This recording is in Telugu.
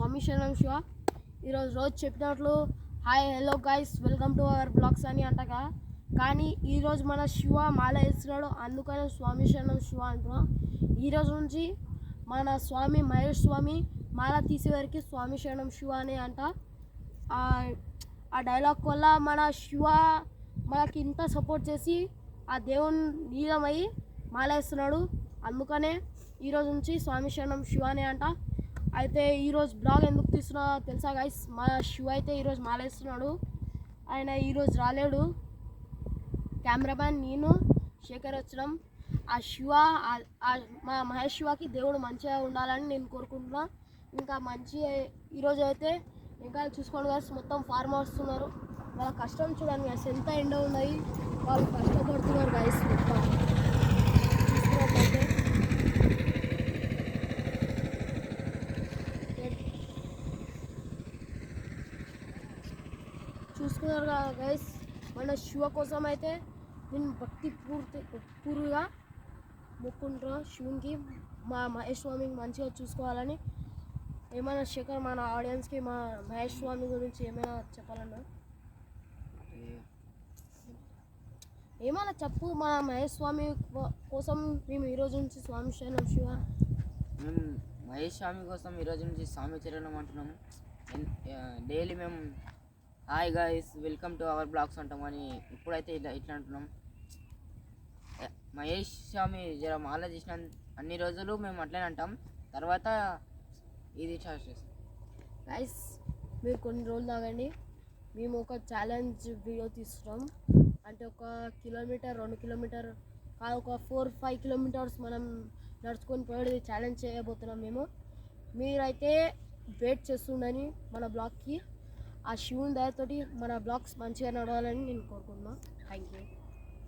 స్వామి శరణం శివ. రోజు చెప్పినట్లు hi hello guys welcome to our blogs అని అంటగా, కానీ ఈరోజు మన శివ మాల వేస్తున్నాడు, అందుకనే స్వామి శరణం శివ అంటున్నాం. ఈరోజు నుంచి మన స్వామి మహేష్ స్వామి మాల తీసేవారికి స్వామి శరణం శివ అని అంట. ఆ డైలాగ్ వల్ల మన శివ మనకి ఇంత సపోర్ట్ చేసి ఆ దేవుని లీలమై మాల వేస్తున్నాడు, అందుకనే ఈరోజు నుంచి స్వామి శరణం శివ అని అంట. అయితే ఈరోజు బ్లాగ్ ఎందుకు తీస్తున్నా తెలుసా గైస్, మా శివ అయితే ఈరోజు మాల వేస్తున్నాడు. ఆయన ఈరోజు రాలేడు, కెమెరామ్యాన్ నేను శేఖర్ వచ్చినాం. ఆ శివ మా మహేష్ శివకి దేవుడు మంచిగా ఉండాలని నేను కోరుకుంటున్నా. ఇంకా మంచి ఈరోజు అయితే ఇంకా చూసుకోండి గైస్, మొత్తం ఫార్మర్స్ ఉన్నారు, వాళ్ళ కష్టం చూడండి గైస్, ఎంత ఎండ ఉన్నాయి, వాళ్ళు కష్టపడుతున్నారు గైస్. మొత్తం చూసుకున్నట్లయితే చూసుకున్నారు కదా గైస్. మన శివ కోసం అయితే నేను భక్తి పూర్తిగా మొక్కుంటున్నా శివునికి, మా మహేష్ స్వామికి మంచిగా చూసుకోవాలని. ఏమైనా శేఖర్ మన ఆడియన్స్కి మా మహేష్ స్వామి గురించి ఏమైనా చెప్పాలన్నా? ఏమైనా చెప్పు, మన మహేష్ స్వామి కోసం మేము ఈరోజు నుంచి స్వామి శరణం శివ, మేము మహేష్ స్వామి కోసం ఈరోజు నుంచి స్వామి చరణం అంటున్నాము. డైలీ మేము hi guys welcome to our blogs అంటాం, కానీ ఇప్పుడైతే ఇట్లా అంటున్నాం. మహేష్ స్వామి జర మాల చేసిన అన్ని రోజులు మేము అట్లనే అంటాం, తర్వాత ఇది స్టార్ట్ చేస్తాం. గైస్ మీరు కొన్ని రోజులు తాగండి, మేము ఒక ఛాలెంజ్ వీడియో తీస్తున్నాం. అంటే 1 కిలోమీటర్ 2 కిలోమీటర్ కాదు, ఒక 4-5 కిలోమీటర్స్ మనం నడుచుకొని పోయేది ఛాలెంజ్ చేయబోతున్నాం మేము. మీరైతే వెయిట్ చేస్తుండని మన బ్లాగ్కి. ఆ శివుని దయతోటి మన బ్లాగ్స్ మంచిగా నడవాలని నేను కోరుకుంటున్నాను. Thank you.